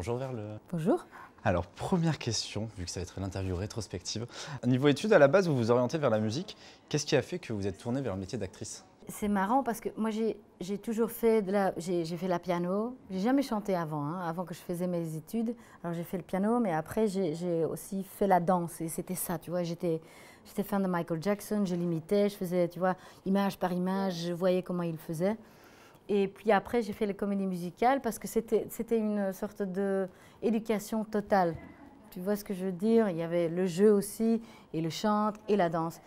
Bonjour Verle. Bonjour. Alors, première question, vu que ça va être l'interview rétrospective. Niveau études, à la base, vous vous orientez vers la musique. Qu'est-ce qui a fait que vous êtes tournée vers le métier d'actrice? C'est marrant parce que moi j'ai toujours fait j'ai fait la piano. J'ai jamais chanté avant, hein, avant que je faisais mes études. Alors j'ai fait le piano, mais après j'ai aussi fait la danse et c'était ça, tu vois. J'étais fan de Michael Jackson, je l'imitais, je faisais, tu vois, image par image, je voyais comment il faisait. Et puis après j'ai fait les comédies musicales parce que c'était une sorte d'éducation totale. Tu vois ce que je veux dire? Il y avait le jeu aussi, et le chant, et la danse.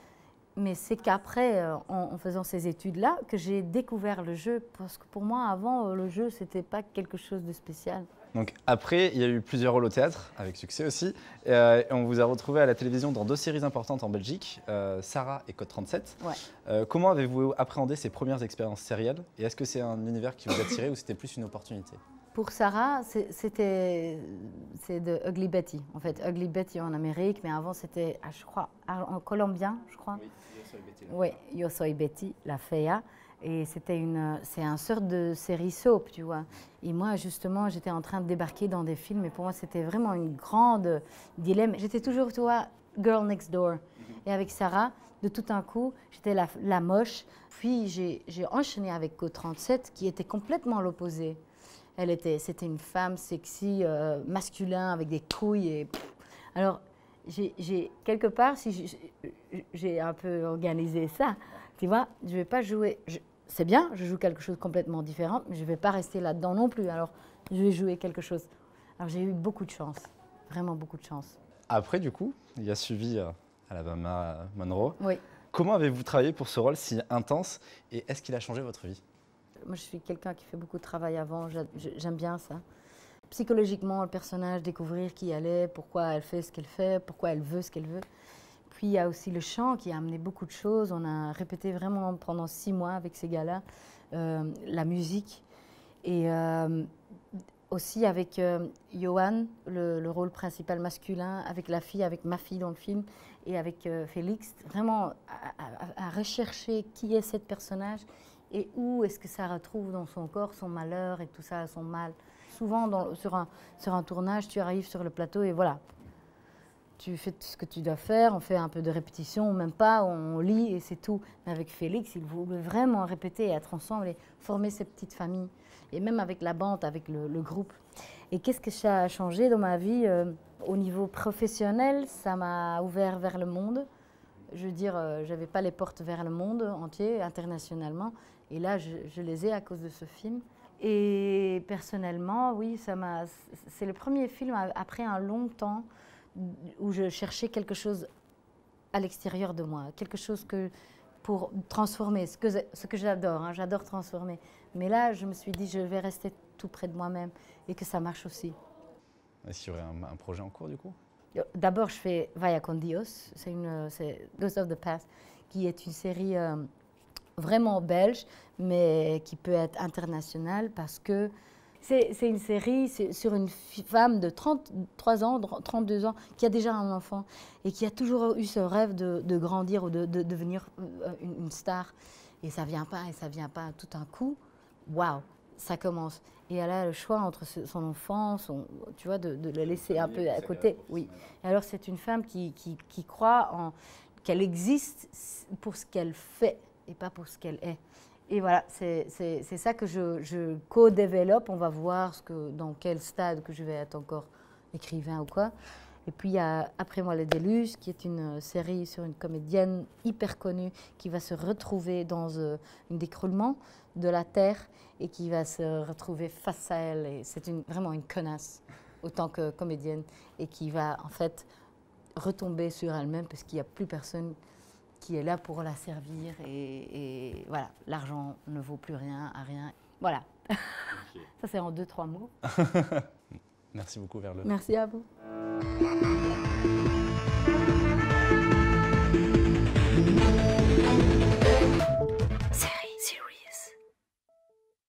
Mais c'est qu'après, en faisant ces études-là, que j'ai découvert le jeu. Parce que pour moi, avant, le jeu, c'était pas quelque chose de spécial. Donc après, il y a eu plusieurs rôles au théâtre, avec succès aussi. Et on vous a retrouvé à la télévision dans 2 séries importantes en Belgique, Sarah et Code 37. Ouais. Comment avez-vous appréhendé ces premières expériences sérielles? Et est-ce que c'est un univers qui vous a attiré ou c'était plus une opportunité? Pour Sarah, c'est de Ugly Betty. En fait, Ugly Betty en Amérique, mais avant c'était, je crois, en colombien, je crois. Oui, Yo soy Betty. Oui, Yo soy Betty, la fea. Et c'est un sorte de série soap, tu vois. Et moi, justement, j'étais en train de débarquer dans des films, et pour moi, c'était vraiment une grande dilemme. J'étais toujours, tu vois, girl next door. Et avec Sarah, de tout un coup, j'étais la moche. Puis j'ai enchaîné avec Code 37, qui était complètement l'opposé. C'était une femme sexy, masculin, avec des couilles. Et alors, quelque part, si j'ai un peu organisé ça, tu vois, je vais pas jouer. C'est bien, je joue quelque chose de complètement différent, mais je ne vais pas rester là-dedans non plus. Alors, je vais jouer quelque chose. Alors, j'ai eu beaucoup de chance, vraiment beaucoup de chance. Après, du coup, il y a suivi Alabama Monroe. Oui. Comment avez-vous travaillé pour ce rôle si intense et est-ce qu'il a changé votre vie? Moi, je suis quelqu'un qui fait beaucoup de travail avant, j'aime bien ça. Psychologiquement, le personnage, découvrir qui elle est, pourquoi elle fait ce qu'elle fait, pourquoi elle veut ce qu'elle veut. Puis il y a aussi le chant qui a amené beaucoup de choses. On a répété vraiment pendant 6 mois avec ces gars-là, la musique. Et aussi avec Johan, le rôle principal masculin, avec la fille, avec ma fille dans le film, et avec Félix, vraiment à rechercher qui est cette personnage et où est-ce que ça retrouve dans son corps son malheur et tout ça, son mal. Souvent, sur un tournage, tu arrives sur le plateau et voilà. Tu fais ce que tu dois faire, on fait un peu de répétition, ou même pas, on lit et c'est tout. Mais avec Félix, il voulait vraiment répéter et être ensemble et former ces petites familles. Et même avec la bande, avec le groupe. Et qu'est-ce que ça a changé dans ma vie? Au niveau professionnel, ça m'a ouvert vers le monde. Je veux dire, je n'avais pas les portes vers le monde entier, internationalement. Et là, je les ai à cause de ce film. Et personnellement, oui, c'est le premier film après un long temps où je cherchais quelque chose à l'extérieur de moi, quelque chose pour transformer, ce que j'adore, hein, j'adore transformer. Mais là, je me suis dit, je vais rester tout près de moi-même et que ça marche aussi. Est-ce qu'il y aurait un projet en cours du coup? D'abord, je fais Vaya con Dios, c'est Ghost of the Past, qui est une série vraiment belge, mais qui peut être internationale parce que c'est une série sur une femme de 33 ans, 32 ans, qui a déjà un enfant et qui a toujours eu ce rêve de grandir ou de devenir une star. Et ça vient pas tout un coup. Waouh, ça commence. Et elle a le choix entre son enfant, tu vois, de le laisser un peu à côté. Oui. Et alors c'est une femme qui croit qu'elle existe pour ce qu'elle fait et pas pour ce qu'elle est. Et voilà, c'est ça que je co-développe. On va voir dans quel stade que je vais être encore écrivain ou quoi. Et puis il y a Après moi le déluge, qui est une série sur une comédienne hyper connue qui va se retrouver dans un décroulement de la Terre et qui va se retrouver face à elle. Et c'est vraiment une connasse autant que comédienne et qui va en fait retomber sur elle-même parce qu'il n'y a plus personne qui est là pour la servir et voilà, l'argent ne vaut plus rien à rien. Voilà. Okay. Ça c'est en 2-3 mots. Merci beaucoup Verle. Merci à vous.